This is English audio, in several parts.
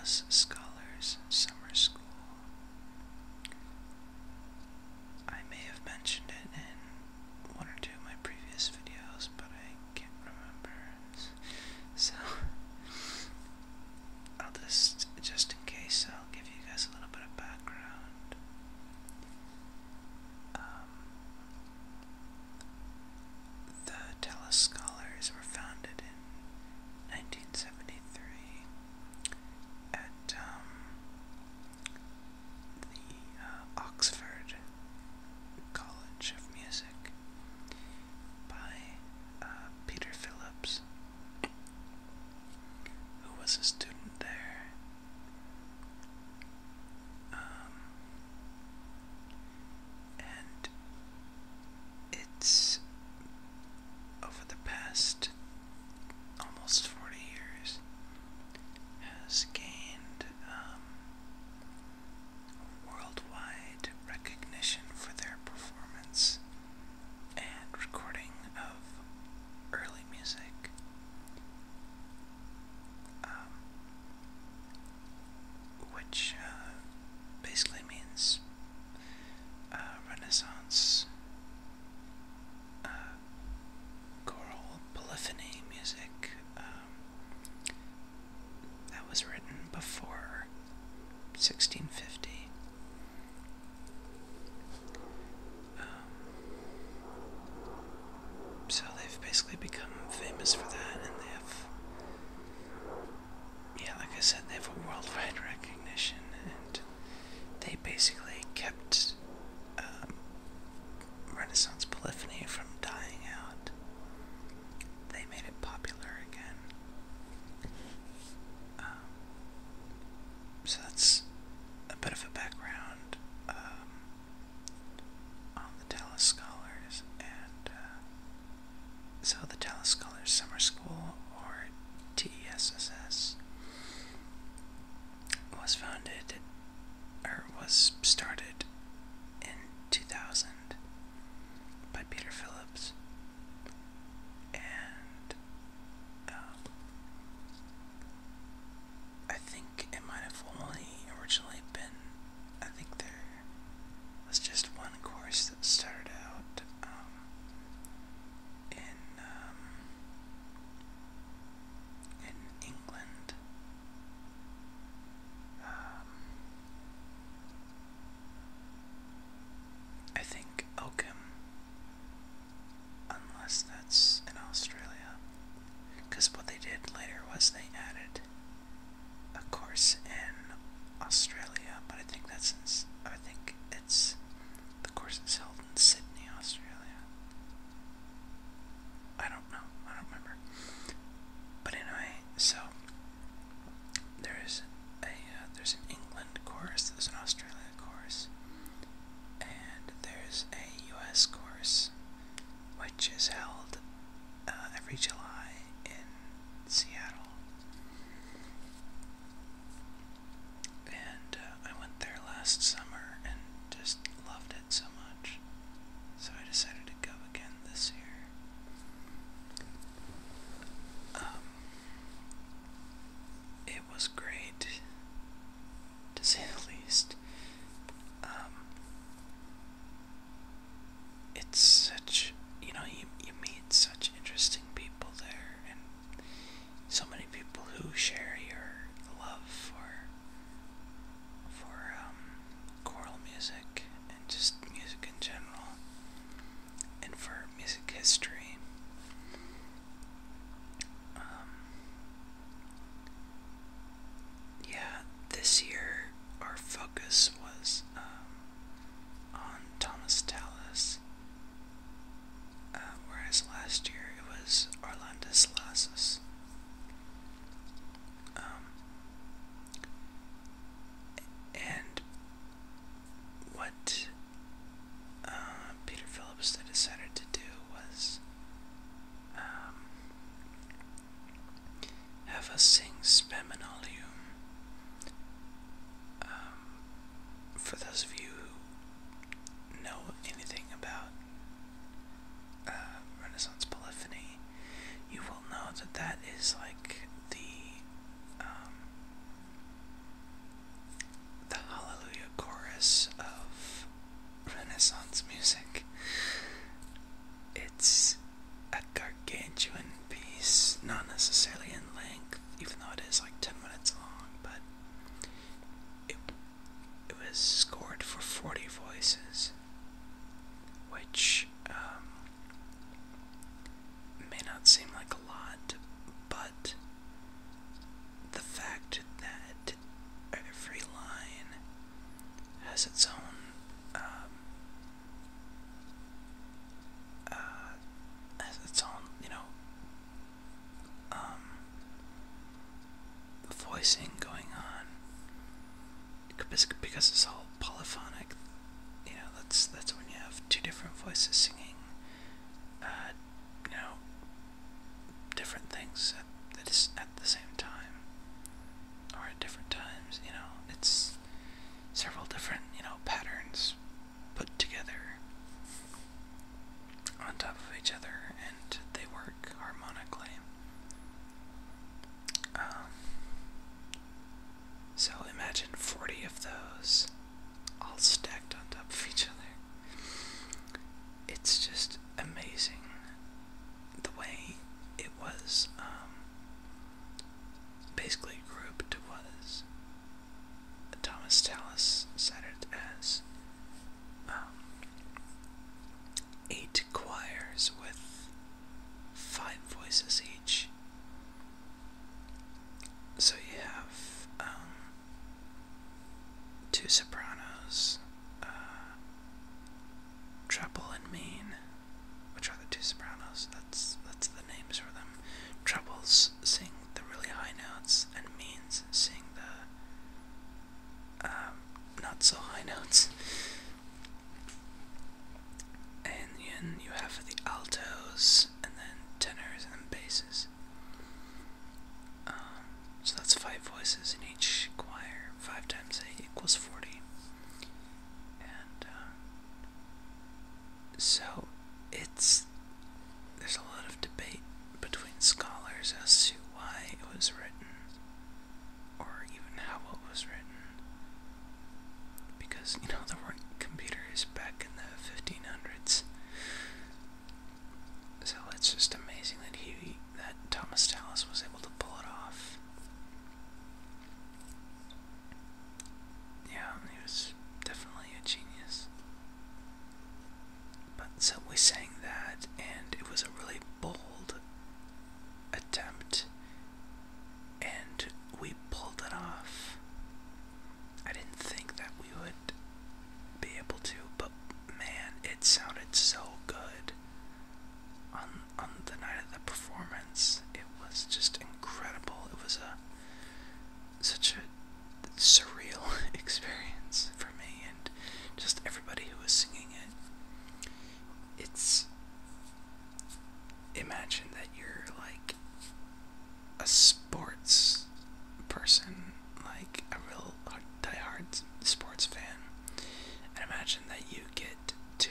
Tallis Scholars Summer School. I may have mentioned it in one or two of my previous videos, but I can't remember. So, I'll just in case, I'll give you guys a little bit of background. The Tallis Scholars were founded in 1973 at the Oxford College of Music by Peter Phillips, who was a student there. And it's over the past almost 40 years has gained worldwide recognition for their performance and recording of early music, which basically means Renaissance choral polyphony music that was written before 1650. So they've basically become famous for that, and they have, like I said, they have a worldwide recognition, and they basically kept Renaissance polyphony from dying out. They made it popular again. So that's a bit of a background on the Tallis Scholars, and so the Tallis Scholars Summer School, or TSSS, was started in 2000 by Peter Phillips, and I think it might have only originally been, I think there was just one course that started out in England. I think Oakham, unless that's in Australia, because what they did later was they added a course in Australia, but I think it's the course is held in Sydney, Australia. I don't know, I don't remember. But anyway, so there's an England course, there's an Australia course, and there's a US course, which is held every July in Seattle. And I went there last summer and just loved it so much, so I decided to go again this year. It was great, to say the least. It's such, you meet such interesting people there, and so many people who share your love for choral music and just music in general, and for music history. This year our focus was on Thomas Tallis, whereas last year it was Orlandus Lassus. And what Peter Phillips decided to do was have us sing Spem and Alium. For those of you who know anything about Renaissance polyphony, you will know that that is like the necessarily in length, even though it is like 10 minutes long, but it was scored for 40 voices, which may not seem like a lot, but the fact that every line has its own voicing going on, because it's all polyphonic. That's when you have two different voices singing, different things at the same time, or at different times. It's several different patterns put together on top of each other, and they work harmonically. So imagine 40 of those all stacked on top of each other. It's just amazing the way it was basically grouped. Was Thomas Tallis said it as 8 choirs with 5 voices each. So you have 2 sopranos, treble and mean, which are the 2 sopranos. That's the names for them. Trebles sing the really high notes, and means sing the not so high notes. And then you have the altos, and then tenors, and then basses. So that's 5 voices in each choir. 5 times 8 equals 40. And so there's a lot of debate between scholars as to why it was written, or even how it was written, because there weren't computers back in the 1500s. So it's just amazing that Thomas Tallis was able to pull it off. Yeah, he was definitely a genius. But so we sang that, and it was a really bold attempt, and we pulled it off. I didn't think that we would be able to, but man, it sounded so good on the night of the performance. It was just incredible. It was such a surreal experience for me, and just everybody who was singing it. Imagine that you're like a sports person, like a real diehard sports fan, and imagine that you get to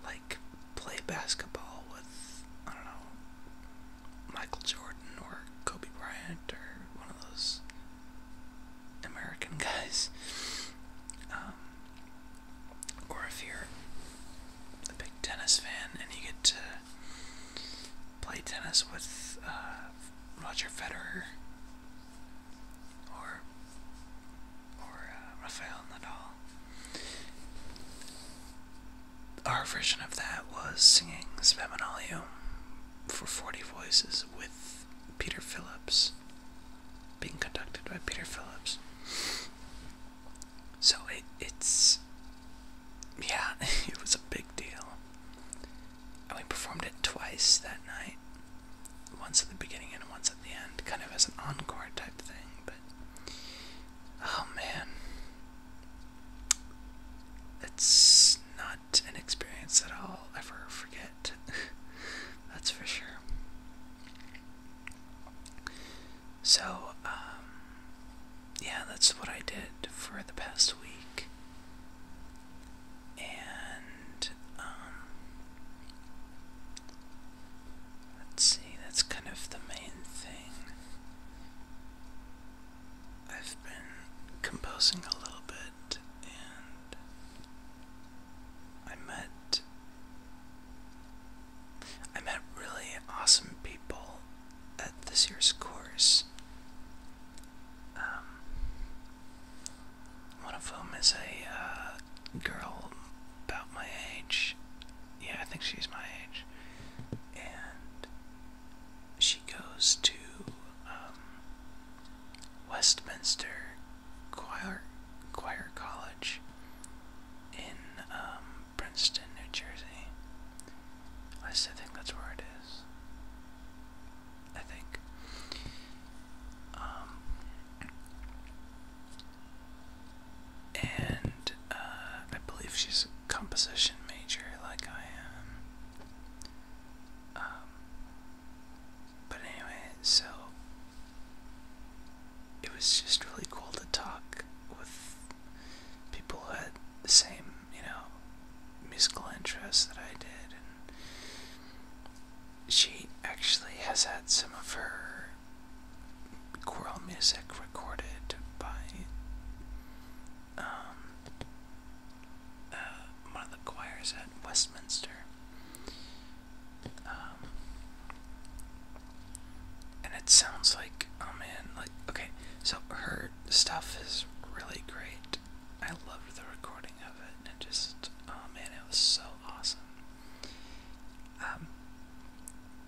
like play basketball with, I don't know, Michael Jordan or Kobe Bryant or one of those American guys. Or if you're a big tennis fan and you get to play tennis with Roger Federer or Rafael Nadal. Our version of that was singing Spem and Alium for 40 voices with Peter Phillips, being conducted by Peter Phillips. So it's it was a big deal. And we performed it twice that night. Once at the beginning and once at the end, kind of as an encore type thing, but oh man. It's not an experience that I'll ever forget. That's for sure. So, yeah, that's what I did for the past week. And, let's see, that's kind of the main thing. I've been composing a little bit, and I met really awesome people she's a composition major like I am. But anyway, so it was just really cool to talk with people who had the same, musical interests that I did, and she actually has had some of her choral music recorded by one of the choirs at Westminster. And it sounds like, oh man, okay, so her stuff is really great. I loved the recording of it, and it just, oh man, it was so awesome.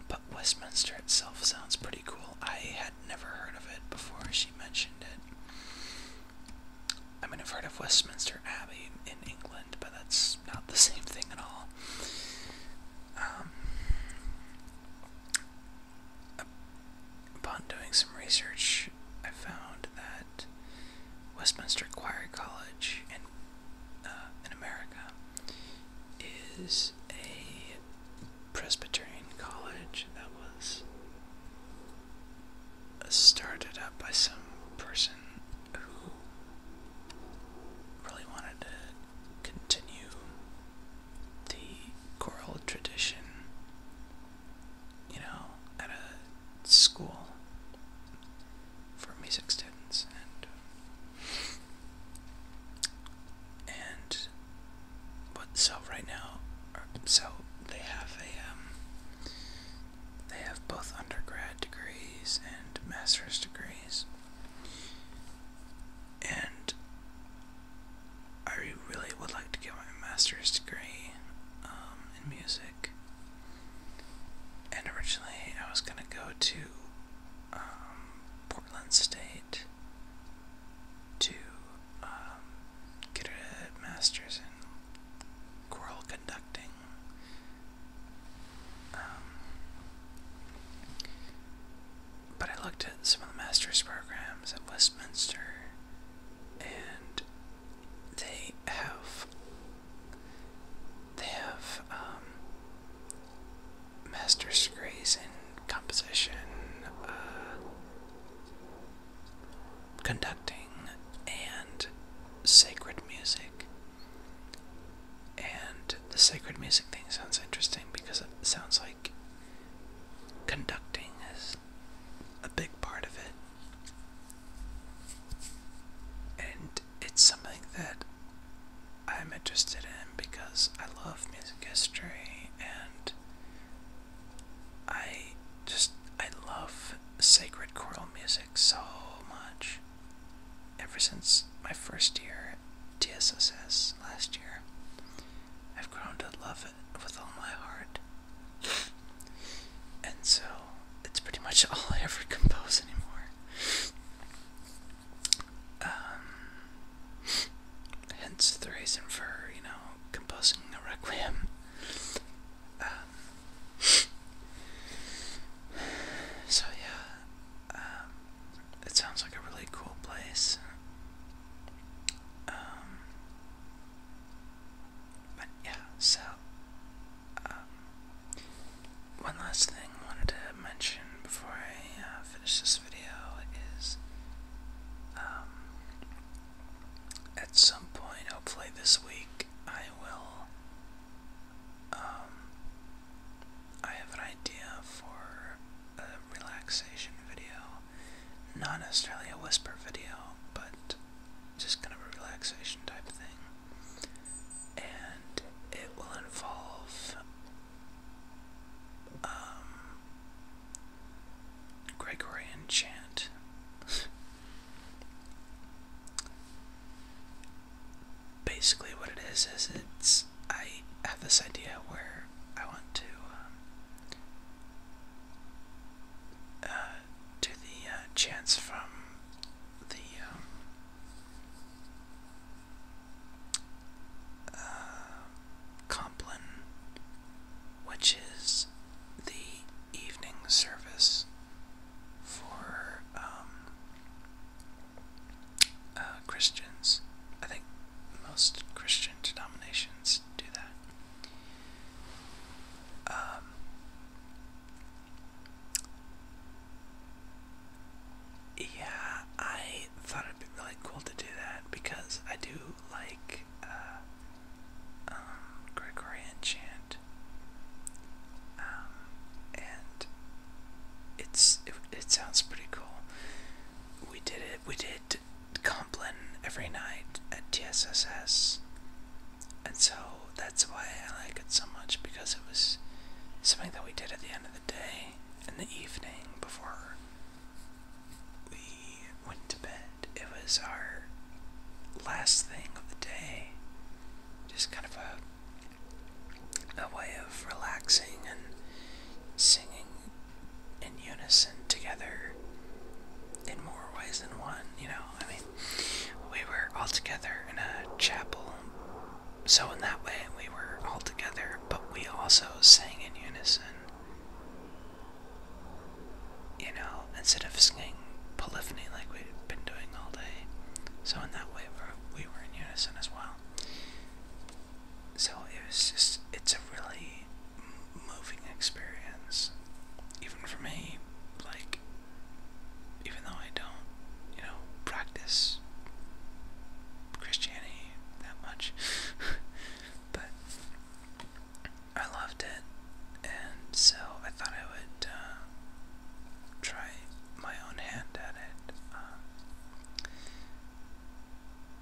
But Westminster itself sounds pretty cool. I had never heard of it before she mentioned it. I mean, I've heard of Westminster Abbey in England, but that's not the same thing at all. Upon doing some research, I found that Westminster Choir College in America is a Presbyterian college that was started up by some person who really wanted to continue the choral tradition, at a school for music students, and so right now, so they have both undergrad degrees and master's degrees, and I really would like to get my master's degree in music. And originally I was gonna go to Portland State to get a master's in choral conducting. But I looked at some of the master's programs at Westminster, and they have master's degrees in composition, conducting, and sacred music. And the sacred music thing sounds interesting because it sounds like conducting is a big part of it. And it's something that I'm interested in because I love music history, and I love sacred choral music so much. Ever since my first year at TSSS last year, I've grown to love it with all my heart. And so, it's pretty much all I ever compose anymore. Hence the reason for, composing a requiem. So yeah, it sounds like a really cool place. But yeah, so one last thing I wanted to mention before I finish this video is at some point, hopefully this week, I have an idea for a relaxation video. Not necessarily a whisper video, but just kind of a relaxation type thing. And it will involve Gregorian chant. Basically what it is I have this idea where I want to do the chants from instead of singing polyphony like we've been doing all day. So in that way, we were in unison as well. So it's a really moving experience, even for me, like, even though I don't, practice Christianity that much, but I loved it, and so I thought I would try my own hand at it.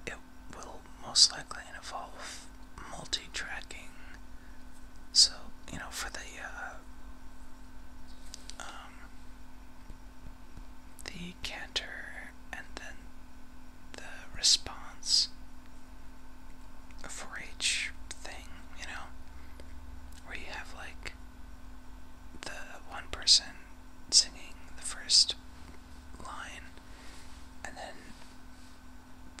It will most likely involve multi-tracking, so, for the canter and then the response for each thing, where you have like the one person singing the first line and then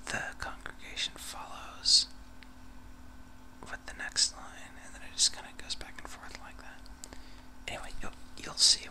the congregation follows with the next line, and then it just kind of goes back and forth like that. Anyway, you'll see